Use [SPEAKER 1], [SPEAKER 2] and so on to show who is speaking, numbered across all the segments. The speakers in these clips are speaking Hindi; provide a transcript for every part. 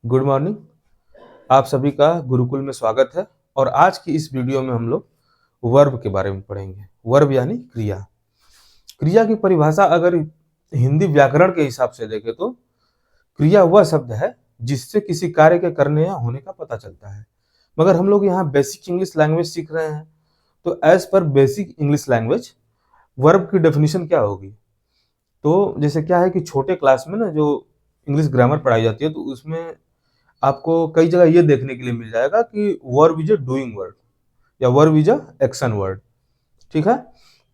[SPEAKER 1] Good morning. आप सभी का गुरुकुल में स्वागत है। और आज की इस वीडियो में हम लोग वर्ब के बारे में पढ़ेंगे। वर्ब यानी क्रिया। क्रिया की परिभाषा अगर हिंदी व्याकरण के हिसाब से देखें तो क्रिया वह शब्द है जिससे किसी कार्य के करने या होने का पता चलता है। मगर हम लोग यहाँ बेसिक इंग्लिश लैंग्वेज सीख रहे हैं, तो एज पर बेसिक इंग्लिश लैंग्वेज वर्ब की डेफिनेशन क्या होगी। तो जैसे क्या है कि छोटे क्लास में ना जो इंग्लिश ग्रामर पढ़ाई जाती है, तो उसमें आपको कई जगह ये देखने के लिए मिल जाएगा कि verb is a doing word या verb is a action word. ठीक है,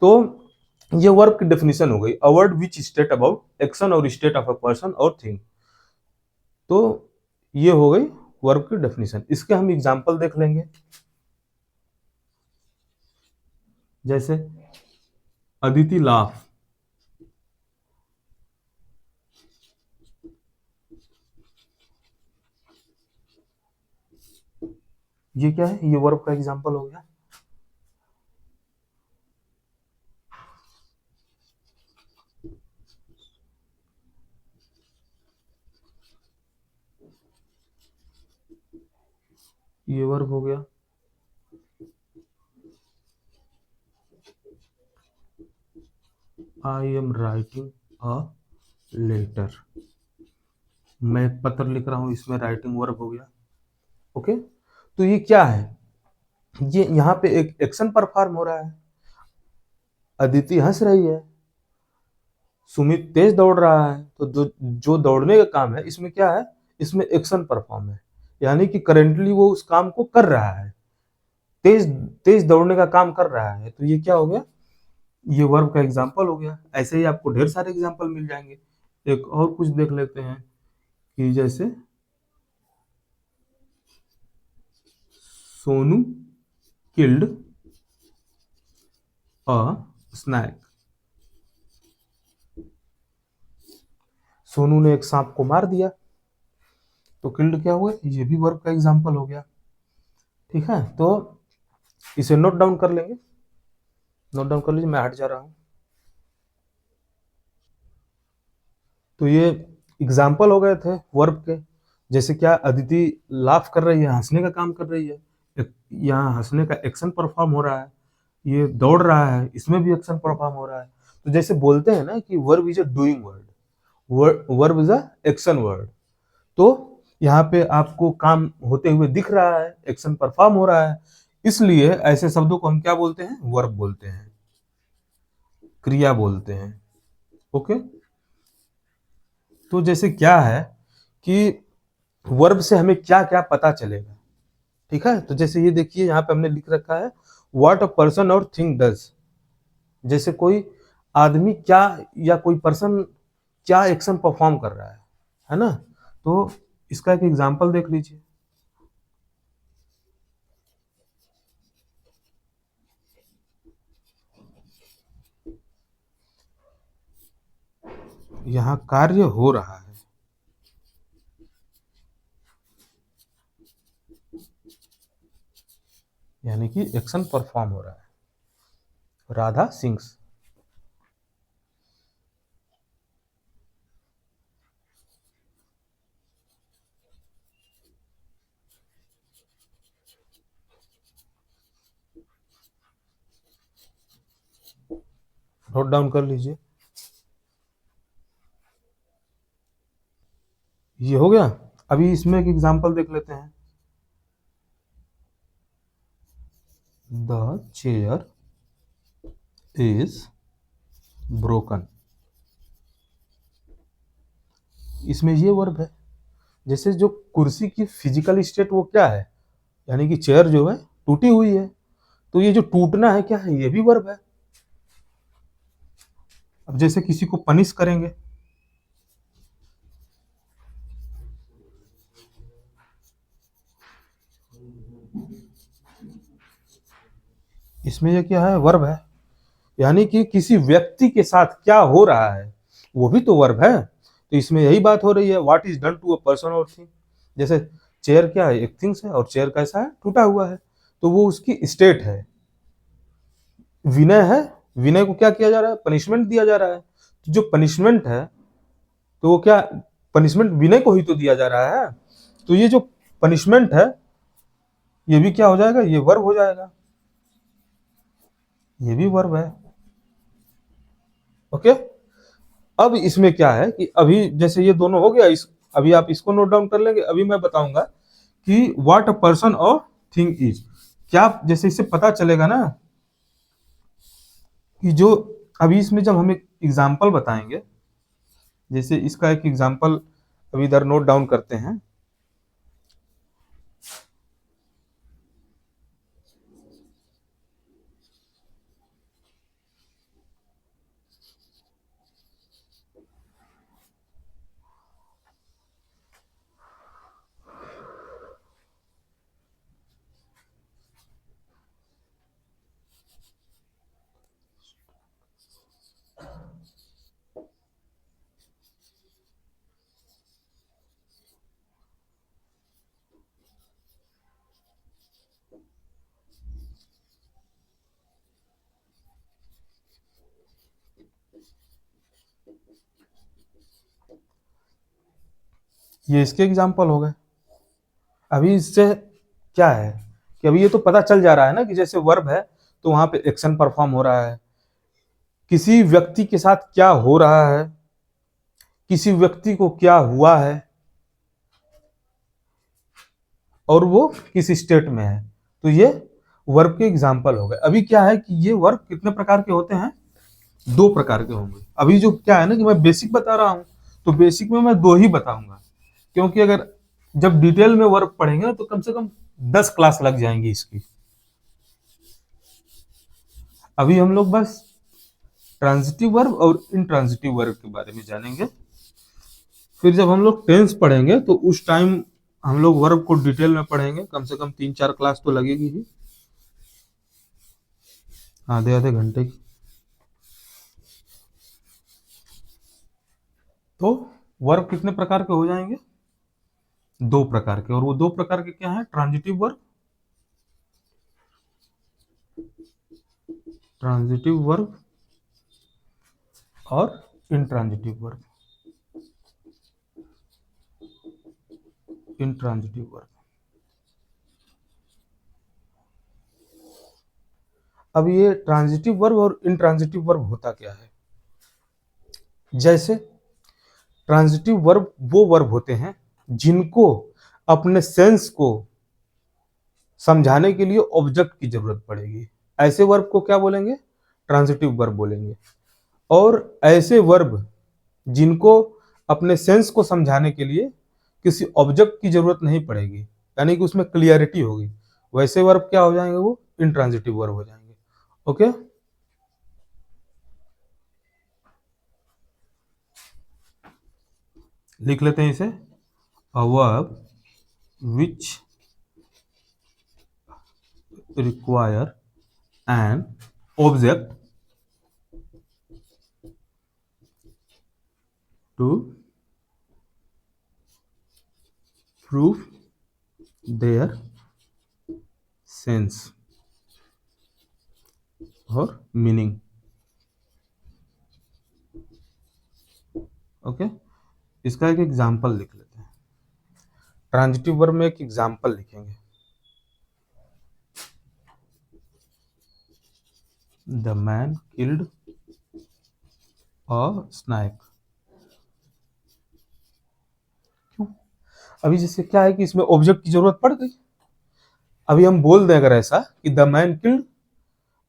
[SPEAKER 1] तो ये वर्ब की डेफिनेशन हो गई, a word which state about action और स्टेट ऑफ अ पर्सन और थिंग। तो ये हो गई वर्ब की डेफिनेशन। इसके हम एग्जांपल देख लेंगे। जैसे अदिति लाफ, ये क्या है, ये वर्ब का एग्जांपल हो गया। ये वर्ब हो गया। I am writing a letter, मैं एक पत्र लिख रहा हूं, इसमें राइटिंग वर्ब हो गया। ओके, तो ये क्या है, ये यहाँ पे एक एक्शन परफॉर्म हो रहा है। अदिति हंस रही है, सुमित तेज दौड़ रहा है। तो जो जो दौड़ने का काम है, इसमें क्या है, इसमें एक्शन परफॉर्म है, यानी कि करेंटली वो उस काम को कर रहा है, तेज तेज दौड़ने का काम कर रहा है। तो ये क्या हो गया, ये वर्ब का एग्जाम्पल हो गया। ऐसे ही आपको ढेर सारे एग्जाम्पल मिल जाएंगे। एक और कुछ देख लेते हैं कि जैसे Sonu killed a snake, Sonu ने एक सांप को मार दिया। तो किल्ड क्या हुआ, ये भी वर्ब का एग्जाम्पल हो गया। ठीक है, तो इसे नोट डाउन कर लेंगे। नोट डाउन कर लीजिए, मैं हट जा रहा हूं। तो ये एग्जाम्पल हो गए थे वर्ब के। जैसे क्या, अदिति लाफ कर रही है, हंसने का काम कर रही है, यहाँ हंसने का एक्शन परफॉर्म हो रहा है। ये दौड़ रहा है, इसमें भी एक्शन परफॉर्म हो रहा है। तो जैसे बोलते हैं ना कि verb is a doing word, verb is a action word. तो यहाँ पे आपको काम होते हुए दिख रहा है, एक्शन परफॉर्म हो रहा है, इसलिए ऐसे शब्दों को हम क्या बोलते हैं, वर्ब बोलते हैं, क्रिया बोलते हैं। ओके, तो जैसे क्या है कि वर्ब से हमें क्या क्या पता चलेगा। ठीक है, तो जैसे ये देखिए, यहाँ पे हमने लिख रखा है व्हाट अ पर्सन और थिंग डज। जैसे कोई आदमी क्या या कोई पर्सन क्या एक्शन परफॉर्म कर रहा है ना। तो इसका एक एग्जांपल देख लीजिए। यहाँ कार्य हो रहा है, यानी कि एक्शन परफॉर्म हो रहा है। राधा सिंग्स। नोट डाउन कर लीजिए। ये हो गया। अभी इसमें एक एग्जांपल देख लेते हैं। द चेयर इज ब्रोकन, इसमें ये वर्ब है। जैसे जो कुर्सी की फिजिकल स्टेट वो क्या है, यानी कि चेयर जो है टूटी हुई है। तो ये जो टूटना है क्या है, ये भी वर्ब है। अब जैसे किसी को पनिश करेंगे, इसमें ये क्या है, वर्ब है। यानी कि किसी व्यक्ति के साथ क्या हो रहा है, वो भी तो वर्ब है। तो इसमें यही बात हो रही है, what is done to a person और थिंग। जैसे चेयर क्या है, एक थिंग्स है, और चेयर कैसा है, टूटा हुआ है। तो वो उसकी स्टेट है। विनय है, विनय को क्या किया जा रहा है, पनिशमेंट दिया जा रहा है। तो जो पनिशमेंट है, तो वो क्या, पनिशमेंट विनय को ही तो दिया जा रहा है। तो ये जो पनिशमेंट है ये भी क्या हो जाएगा, ये वर्ब हो जाएगा, ये भी वर्ब है। ओके, अब इसमें क्या है कि अभी जैसे ये दोनों हो गया, अभी आप इसको नोट डाउन कर लेंगे। अभी मैं बताऊंगा कि व्हाट अ पर्सन और थिंग इज। क्या जैसे इससे पता चलेगा ना कि जो अभी इसमें जब हम एक एग्जाम्पल बताएंगे, जैसे इसका एक एग्जाम्पल अभी इधर नोट डाउन करते हैं। ये इसके एग्जाम्पल हो गए। अभी इससे क्या है कि अभी ये तो पता चल जा रहा है ना कि जैसे वर्ब है तो वहां पे एक्शन परफॉर्म हो रहा है, किसी व्यक्ति के साथ क्या हो रहा है, किसी व्यक्ति को क्या हुआ है और वो किस स्टेट में है, तो ये वर्ब के एग्जाम्पल हो गए। अभी क्या है कि ये वर्ब कितने प्रकार के होते हैं, 2 प्रकार के होंगे। अभी जो क्या है ना कि मैं बेसिक बता रहा हूं, तो बेसिक में मैं 2 ही बताऊंगा, क्योंकि अगर जब डिटेल में वर्ब पढ़ेंगे ना तो कम से कम 10 क्लास लग जाएंगी इसकी। अभी हम लोग बस ट्रांजिटिव वर्ब और इनट्रांजिटिव वर्ब के बारे में जानेंगे। फिर जब हम लोग टेंस पढ़ेंगे तो उस टाइम हम लोग वर्ब को डिटेल में पढ़ेंगे, कम से कम 3-4 क्लास तो लगेगी ही, आधे आधे घंटे की। तो वर्ब कितने प्रकार के हो जाएंगे, 2 प्रकार के। और वो 2 प्रकार के क्या है, ट्रांजिटिव वर्ब, ट्रांजिटिव वर्ब और इनट्रांजिटिव वर्ब, इनट्रांजिटिव वर्ब। अब ये ट्रांजिटिव वर्ब और इनट्रांजिटिव वर्ब होता क्या है, जैसे ट्रांजिटिव वर्ब वो वर्ब होते हैं जिनको अपने सेंस को समझाने के लिए ऑब्जेक्ट की जरूरत पड़ेगी, ऐसे वर्ब को क्या बोलेंगे, ट्रांजिटिव वर्ब बोलेंगे। और ऐसे वर्ब जिनको अपने सेंस को समझाने के लिए किसी ऑब्जेक्ट की जरूरत नहीं पड़ेगी, यानी कि उसमें क्लियरिटी होगी, वैसे वर्ब क्या हो जाएंगे, वो इनट्रांजिटिव वर्ब हो जाएंगे। ओके, लिख लेते हैं इसे, a verb which require an object to prove their sense or meaning। Okay, इसका एक एग्जाम्पल लिख लेते हैं। ट्रांजिटिव वर्ब में एक एग्जाम्पल लिखेंगे, the man killed a snake. क्यों, अभी जैसे क्या है कि इसमें ऑब्जेक्ट की जरूरत पड़ गई। अभी हम बोल दें अगर ऐसा कि द मैन किल्ड,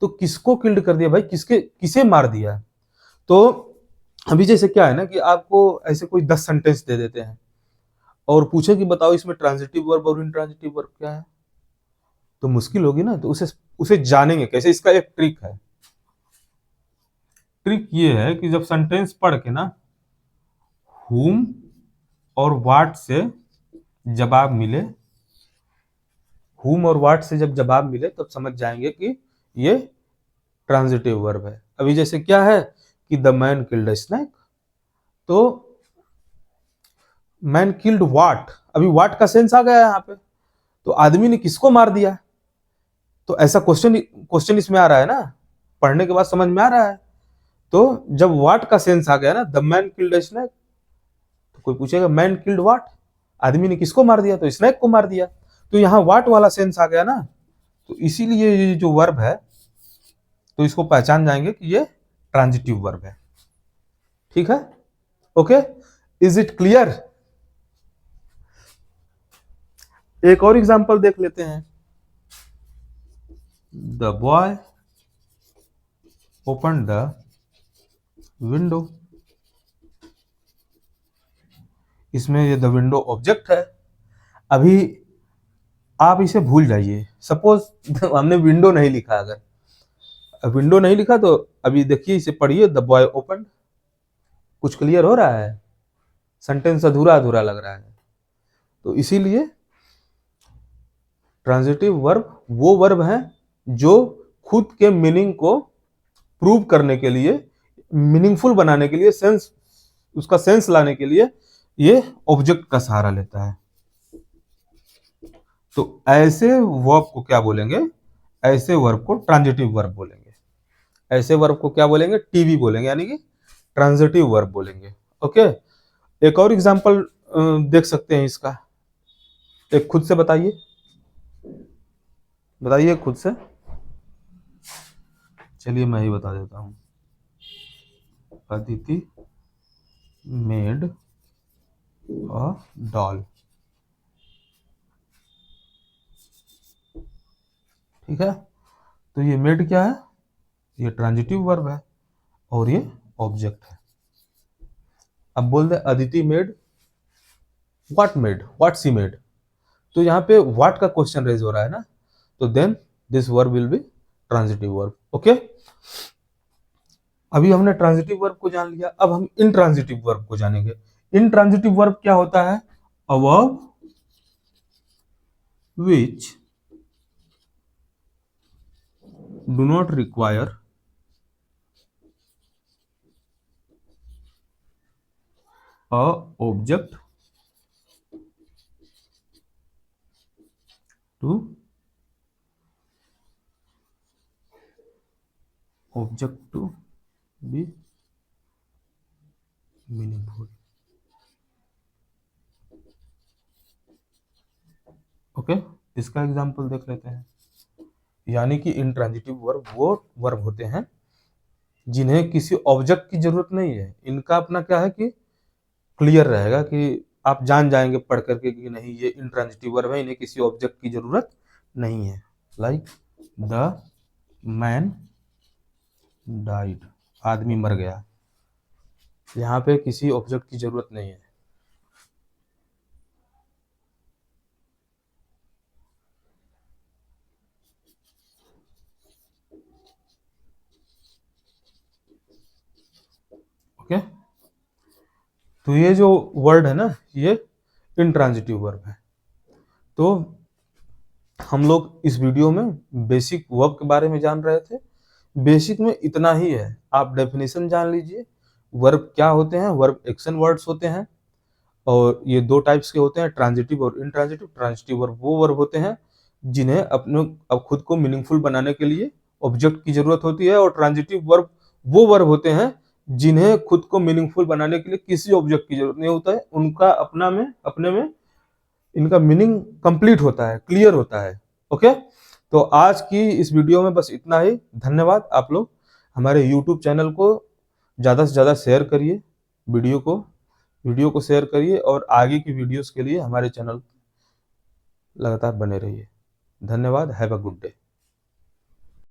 [SPEAKER 1] तो किसको किल्ड कर दिया भाई, किसे मार दिया। तो अभी जैसे क्या है ना कि आपको ऐसे कोई 10 सेंटेंस दे देते हैं और पूछे कि बताओ इसमें ट्रांजिटिव वर्ब और इनट्रांजिटिव वर्ब क्या है, तो मुश्किल होगी ना। तो उसे उसे जानेंगे कैसे, इसका एक ट्रिक है। ट्रिक ये है कि जब सेंटेंस पढ़ के ना हुम और व्हाट से जवाब मिले, हुम और व्हाट से जब जवाब मिले तब समझ जाएंगे कि ये ट्रांजिटिव वर्ब है। अभी जैसे क्या है कि the man killed a snake, तो मैन किल्ड व्हाट, अभी व्हाट का सेंस आ गया यहाँ पे, तो आदमी ने किसको मार दिया। तो ऐसा क्वेश्चन इसमें आ रहा है ना, पढ़ने के बाद समझ में आ रहा है। तो जब व्हाट का सेंस आ गया ना, the man killed a snake, तो कोई पूछेगा मैन किल्ड व्हाट, आदमी ने किसको मार दिया? तो स्नेक को मार दिया। तो यहाँ व्हाट वाला सेंस आ गया ना, तो इसीलिए ये जो वर्ब है तो इसको पहचान जाएंगे कि ये ट्रांजिटिव वर्ब है। ठीक है, ओके, इज इट क्लियर? एक और एग्जांपल देख लेते हैं। The boy open the window. इसमें ये द विंडो ऑब्जेक्ट है। अभी आप इसे भूल जाइए। सपोज हमने विंडो नहीं लिखा, अगर विंडो नहीं लिखा तो अभी देखिए, इसे पढ़िए, द बॉय ओपन। कुछ क्लियर हो रहा है? सेंटेंस अधूरा अधूरा लग रहा है। तो इसीलिए ट्रांजिटिव वर्ब वो वर्ब है जो खुद के मीनिंग को प्रूव करने के लिए, मीनिंगफुल बनाने के लिए, सेंस, उसका सेंस लाने के लिए ये ऑब्जेक्ट का सहारा लेता है। तो ऐसे वर्ब को क्या बोलेंगे? ऐसे वर्ब को ट्रांजिटिव वर्ब बोलेंगे। ऐसे वर्ब को क्या बोलेंगे? टीवी बोलेंगे, यानी कि ट्रांजिटिव वर्ब बोलेंगे। ओके, एक और एग्जांपल देख सकते हैं इसका। एक खुद से बताइए, बताइए खुद से। चलिए मैं ही बता देता हूं। Aditi made a doll. ठीक है, तो ये मेड क्या है? ये ट्रांजिटिव वर्ब है और ये ऑब्जेक्ट है। अब बोल दे Aditi made what made, what she made. तो यहाँ पे व्हाट का क्वेश्चन रेज हो रहा है ना, तो then this verb will be transitive verb. Okay, अभी हमने ट्रांजिटिव वर्ब को जान लिया, अब हम इनट्रांजिटिव वर्ब को जानेंगे। इनट्रांजिटिव वर्ब क्या होता है? A verb which do not require a object to be meaningful। Okay, इसका एग्जांपल देख लेते हैं। यानी कि इनट्रांजिटिव वर्ब वो वर्ब होते हैं जिन्हें किसी ऑब्जेक्ट की जरूरत नहीं है। इनका अपना क्या है कि क्लियर रहेगा कि आप जान जाएंगे पढ़ करके कि नहीं ये इनट्रांजिटिव वर्ब है, इन्हें किसी ऑब्जेक्ट की जरूरत नहीं है। लाइक द मैन डाइड, आदमी मर गया। यहाँ पे किसी ऑब्जेक्ट की जरूरत नहीं है। ओके, तो ये जो वर्ड है ना, ये इनट्रांजिटिव वर्ब है। तो हम लोग इस वीडियो में बेसिक वर्ब के बारे में जान रहे थे। बेसिक में इतना ही है, आप डेफिनेशन जान लीजिए। वर्ब क्या होते हैं? वर्ब एक्शन वर्ड्स होते हैं और ये दो टाइप्स के होते हैं, ट्रांजिटिव और इनट्रांजिटिव। ट्रांजिटिव वर्ब वो वर्ब होते हैं जिन्हें अपने अब खुद को मीनिंगफुल बनाने के लिए ऑब्जेक्ट की जरूरत होती है, और ट्रांजिटिव वर्ब वो वर्ब होते हैं जिन्हें खुद को मीनिंगफुल बनाने के लिए किसी ऑब्जेक्ट की जरूरत नहीं होता है। उनका अपने में इनका मीनिंग कंप्लीट होता है, क्लियर होता है। ओके, तो आज की इस वीडियो में बस इतना ही। धन्यवाद। आप लोग हमारे यूट्यूब चैनल को ज़्यादा से ज़्यादा शेयर करिए, वीडियो को शेयर करिए, और आगे की वीडियोस के लिए हमारे चैनल लगातार बने रहिए। धन्यवाद। Have a good day.